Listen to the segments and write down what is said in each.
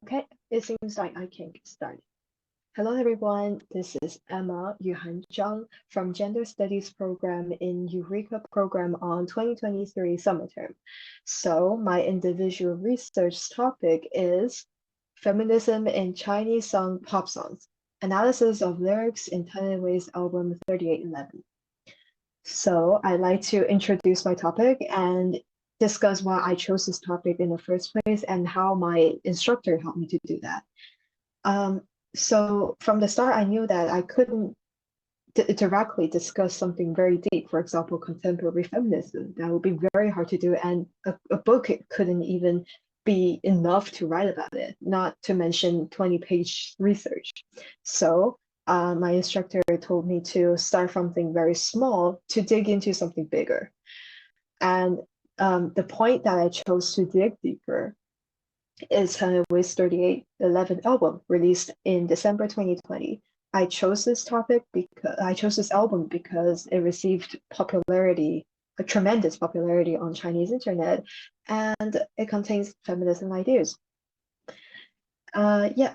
Okay, it seems like I can get started. Hello, everyone. This is Emma Yuhan Zhang from Gender Studies program in Eureka program on 2023 summer term. So my individual research topic is Feminism in Chinese song pop songs, analysis of lyrics in Tan Weiwei's album 3811. So I'd like to introduce my topic and discuss why I chose this topic in the first place and how my instructor helped me to do that. So from the start, I knew that I couldn't directly discuss something very deep, for example, contemporary feminism. That would be very hard to do, and a book couldn't even be enough to write about it, not to mention 20-page research. So my instructor told me to start from something very small to dig into something bigger. And the point that I chose to dig deeper is Tan Weiwei's 3811 album released in December 2020. I chose this album because it received popularity, a tremendous popularity on Chinese internet, and it contains feminism ideas. Yeah,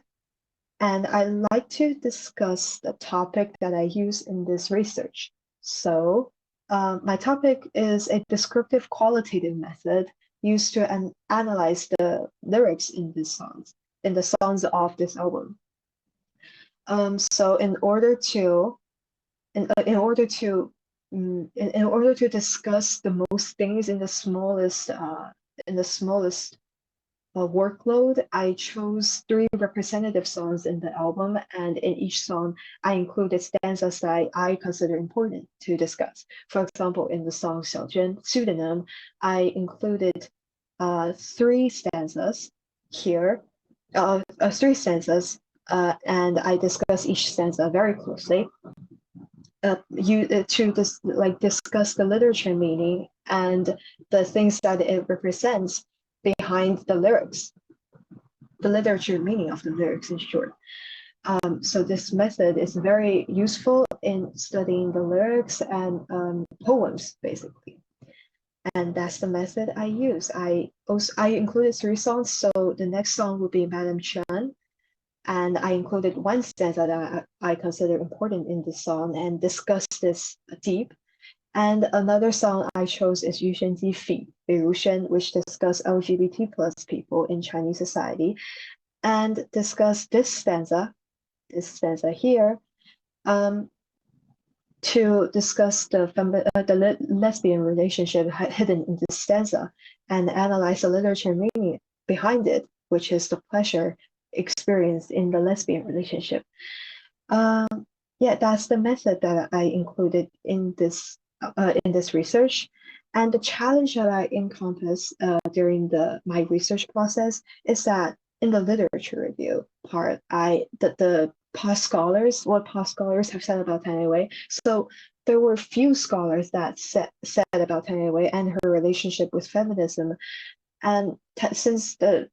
and I like to discuss the topic that I use in this research. So my topic is a descriptive qualitative method used to analyze the lyrics in the songs of this album. So in order to discuss the most things in the smallest workload, I chose 3 representative songs in the album, and in each song, I included stanzas that I consider important to discuss. For example, in the song Xiaozhen, Pseudonym, I included 3 stanzas here, and I discuss each stanza very closely. Discuss the literature meaning and the things that it represents behind the lyrics, the literature meaning of the lyrics in short. So this method is very useful in studying the lyrics and poems, basically. And that's the method I use. I included 3 songs, so the next song will be Madame Chan. And I included 1 stanza that I consider important in this song and discussed this deep. And another song I chose is Yu Shenji Fi, which discuss LGBT plus people in Chinese society, and discuss this stanza here, to discuss the lesbian relationship hidden in this stanza and analyze the literature meaning behind it, which is the pleasure experienced in the lesbian relationship. Yeah, that's the method that I included in this research. And the challenge that I encompass during my research process is that in the literature review part, what past scholars have said about Tan Weiwei. So there were few scholars that said about Tan Weiwei and her relationship with feminism. And since the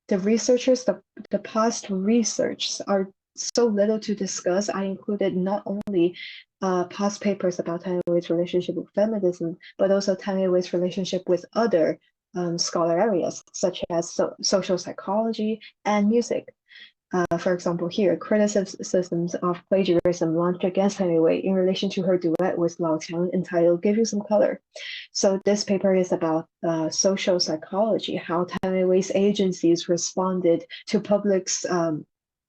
researchers, the past research are so little to discuss, I included not only past papers about Tan Weiwei's relationship with feminism, but also Tan Weiwei's relationship with other scholar areas, such as social psychology and music. For example, here, criticisms of plagiarism launched against Tan Weiwei in relation to her duet with Lao Qiang entitled Give You Some Color. So this paper is about social psychology, how Tan Weiwei's agencies responded to public's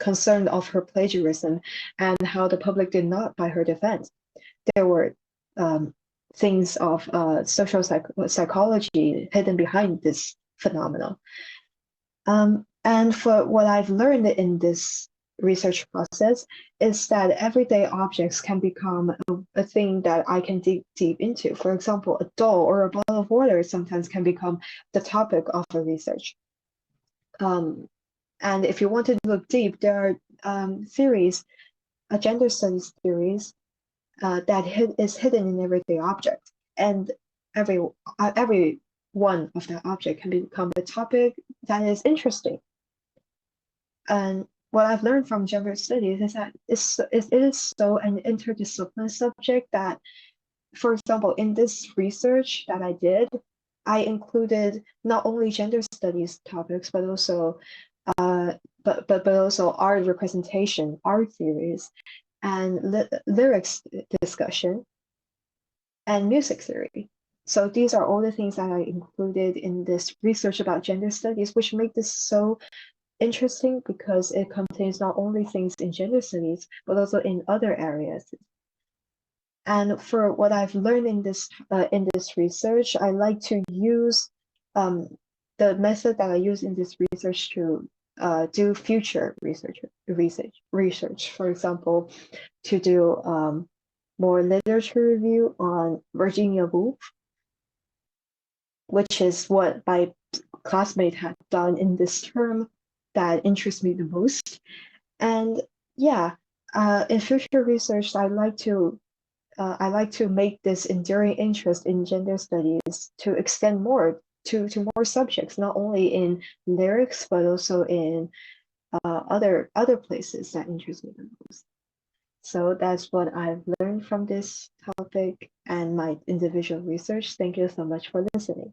concern of her plagiarism and how the public did not buy her defense. There were things of social psychology hidden behind this phenomenon. And for what I've learned in this research process is that everyday objects can become a thing that I can dig deep into. For example, a doll or a bottle of water sometimes can become the topic of a research. And if you want to look deep, there are theories, gender studies theories, that is hidden in everyday objects, and every one of that object can become a topic that is interesting. And what I've learned from gender studies is that it is so an interdisciplinary subject that, for example, in this research that I did, I included not only gender studies topics, but also but also art representation, art theories, and lyrics discussion, and music theory. So these are all the things that I included in this research about gender studies, which make this so interesting because it contains not only things in gender studies, but also in other areas. And for what I've learned in this research, I like to use the method that I use in this research to do future research. For example, to do more literature review on Virginia Woolf, which is what my classmate had done in this term that interests me the most. And yeah, in future research, I like to make this enduring interest in gender studies to extend more to more subjects, not only in lyrics but also in other places that interest me the most. So that's what I've learned from this topic and my individual research. Thank you so much for listening.